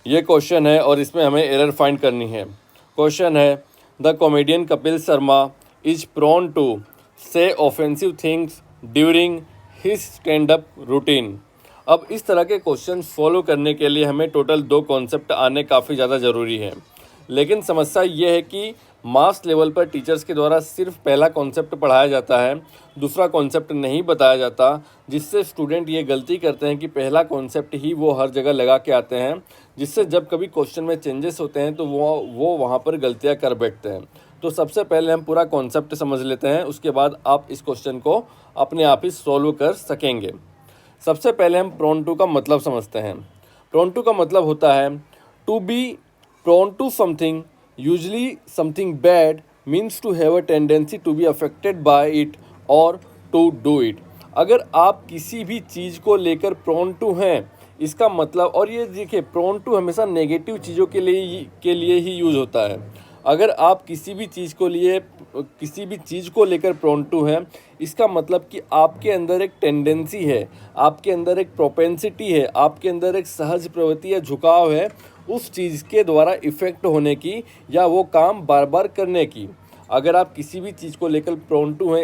ये क्वेश्चन है और इसमें हमें एरर फाइंड करनी है। क्वेश्चन है, the comedian Kapil Sharma is prone to say offensive things during his stand up routine. अब इस तरह के क्वेश्चन फॉलो करने के लिए हमें टोटल 2 कॉन्सेप्ट आने काफ़ी ज़्यादा ज़रूरी है, लेकिन समस्या ये है कि मास लेवल पर टीचर्स के द्वारा सिर्फ पहला कॉन्सेप्ट पढ़ाया जाता है, दूसरा कॉन्सेप्ट नहीं बताया जाता, जिससे स्टूडेंट ये गलती करते हैं कि पहला कॉन्सेप्ट ही वो हर जगह लगा के आते हैं, जिससे जब कभी क्वेश्चन में चेंजेस होते हैं तो वो वहाँ पर गलतियाँ कर बैठते हैं। तो सबसे पहले हम पूरा कॉन्सेप्ट समझ लेते हैं, उसके बाद आप इस क्वेश्चन को अपने आप ही सॉल्व कर सकेंगे। सबसे पहले हम प्रोन टू का मतलब समझते हैं। प्रोन टू का मतलब होता है to be prone to something, usually something bad, means to have a tendency to be affected by it और टू डू इट। अगर आप किसी भी चीज़ को लेकर प्रोन टू हैं, इसका मतलब, और ये देखिए प्रोन टू हमेशा नेगेटिव चीज़ों के लिए ही यूज़ होता है। अगर आप किसी भी चीज़ को लेकर प्रोन टू हैं, इसका मतलब कि आपके अंदर एक टेंडेंसी है, आपके अंदर एक प्रोपेंसिटी है, आपके अंदर एक सहज प्रवृत्ति या झुकाव है उस चीज़ के द्वारा इफ़ेक्ट होने की या वो काम बार बार करने की। अगर आप किसी भी चीज़ को लेकर प्रोन टू हैं,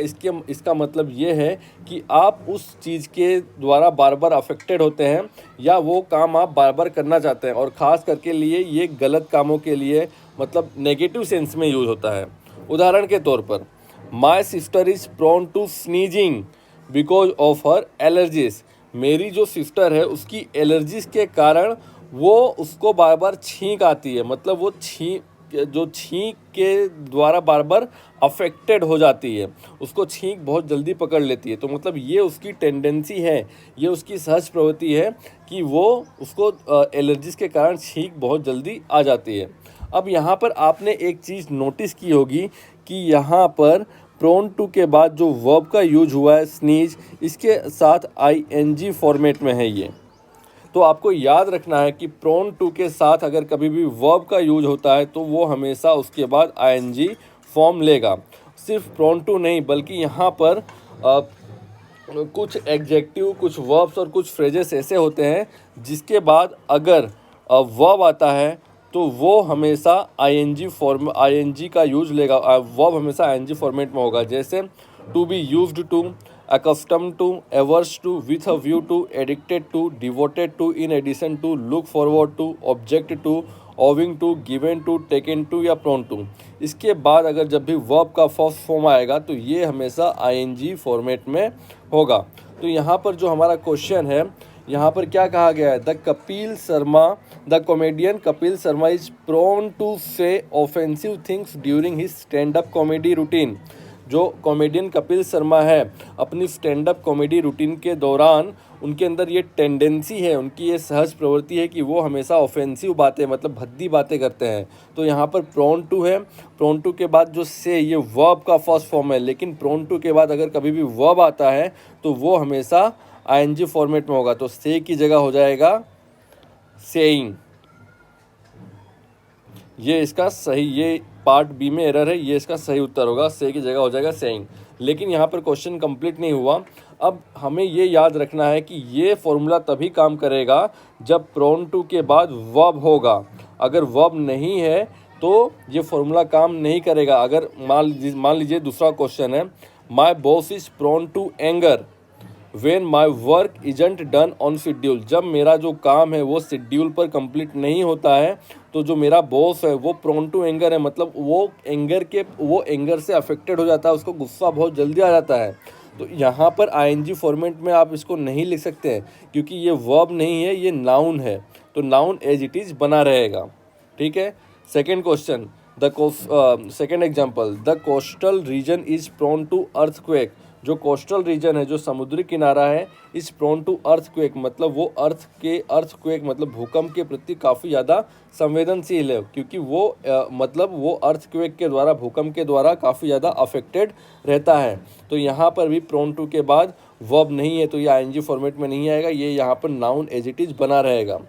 इसका मतलब ये है कि आप उस चीज़ के द्वारा बार बार अफेक्टेड होते हैं या वो काम आप बार बार करना चाहते हैं, और ख़ास करके लिए ये गलत कामों के लिए, मतलब नेगेटिव सेंस में यूज़ होता है। उदाहरण के तौर पर, my sister is prone to sneezing because of her allergies. मेरी जो सिस्टर है उसकी एलर्जीज के कारण वो उसको बार बार छींक आती है, मतलब वो छींक के द्वारा बार बार अफेक्टेड हो जाती है, उसको छींक बहुत जल्दी पकड़ लेती है। तो मतलब ये उसकी टेंडेंसी है, ये उसकी सहज प्रवृत्ति है कि वो उसको एलर्जीज के कारण छींक बहुत जल्दी आ जाती है। अब यहाँ पर आपने एक चीज़ नोटिस की होगी कि यहाँ पर प्रोन टू के बाद जो वर्ब का यूज हुआ है स्नीज, इसके साथ आईएनजी फॉर्मेट में है ये। तो आपको याद रखना है कि प्रोन टू के साथ अगर कभी भी वर्ब का यूज होता है तो वो हमेशा उसके बाद आईएनजी फॉर्म लेगा। सिर्फ प्रोन टू नहीं, बल्कि यहाँ पर कुछ एग्जेक्टिव, कुछ वर्ब्स और कुछ फ्रेजेस ऐसे होते हैं जिसके बाद अगर वर्ब आता है तो वो हमेशा आईएनजी का यूज लेगा। वर्ब हमेशा आईएनजी फॉर्मेट में होगा, जैसे to be used to, accustomed to, averse to, with a view to, addicted to, devoted to, in addition to, look forward to, object to, owing to, given to, taken to या prone to। इसके बाद अगर जब भी verb का first form आएगा तो ये हमेशा ing फॉर्मेट में होगा। तो यहाँ पर जो हमारा क्वेश्चन है, यहाँ पर क्या कहा गया है, the comedian Kapil Sharma is prone to say offensive things during his stand up comedy routine. जो कॉमेडियन कपिल शर्मा है, अपनी स्टैंड अप कॉमेडी रूटीन के दौरान उनके अंदर ये टेंडेंसी है, उनकी ये सहज प्रवृत्ति है कि वो हमेशा ऑफेंसिव बातें, मतलब भद्दी बातें करते हैं। तो यहाँ पर प्रोन टू है, प्रोन टू के बाद जो से, ये वर्ब का फर्स्ट फॉर्म है, लेकिन प्रोन टू के बाद अगर कभी भी वर्ब आता है तो वो हमेशा आईएनजी फॉर्मेट में होगा। तो से की जगह हो जाएगा सेइंग। ये इसका सही, ये पार्ट बी में एरर है, ये इसका सही उत्तर होगा, से की जगह हो जाएगा सेइंग। लेकिन यहाँ पर क्वेश्चन कंप्लीट नहीं हुआ। अब हमें ये याद रखना है कि ये फॉर्मूला तभी काम करेगा जब प्रोन टू के बाद वर्ब होगा। अगर वर्ब नहीं है तो ये फॉर्मूला काम नहीं करेगा। अगर मान लीजिए दूसरा क्वेश्चन है, my boss is prone to anger when my work isn't done on schedule. जब मेरा जो काम है वो शेड्यूल पर कंप्लीट नहीं होता है तो जो मेरा बॉस है वो प्रोन टू एंगर है, मतलब वो एंगर से अफेक्टेड हो जाता है, उसको गुस्सा बहुत जल्दी आ जाता है। तो यहाँ पर आईएनजी फॉर्मेट में आप इसको नहीं लिख सकते हैं क्योंकि ये वर्ब नहीं है, ये नाउन है। तो नाउन एज इट इज़ बना रहेगा। ठीक है। Second question, second example, the coastal region is prone to earthquake. जो कोस्टल रीजन है, जो समुद्री किनारा है, इज प्रोन टू अर्थक्वेक, मतलब वो अर्थक्वेक मतलब भूकंप के प्रति काफ़ी ज़्यादा संवेदनशील है, क्योंकि वो अर्थक्वेक के द्वारा, भूकंप के द्वारा काफ़ी ज़्यादा अफेक्टेड रहता है। तो यहाँ पर भी प्रोन टू के बाद वर्ब नहीं है तो ये आईएनजी फॉर्मेट में नहीं आएगा, ये यहाँ पर नाउन एज इट इज़ बना रहेगा।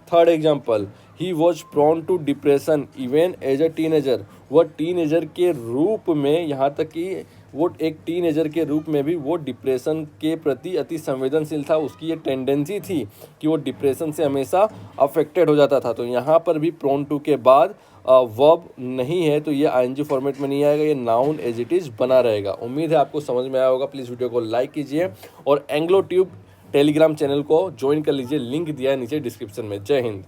Third example, he was prone to depression even as a teenager. वह टीनेजर के रूप में, यहाँ तक कि वो एक टीनेजर के रूप में भी वो डिप्रेशन के प्रति अति संवेदनशील था, उसकी ये टेंडेंसी थी कि वो डिप्रेशन से हमेशा अफेक्टेड हो जाता था। तो यहाँ पर भी प्रोन टू के बाद वर्ब नहीं है तो ये आईएनजी फॉर्मेट में नहीं आएगा, ये नाउन एज इट इज़ बना रहेगा। उम्मीद है आपको समझ में आया होगा। प्लीज़ वीडियो को लाइक कीजिए और एंग्लो ट्यूब टेलीग्राम चैनल को ज्वाइन कर लीजिए, लिंक दिया है नीचे डिस्क्रिप्शन में। जय हिंद।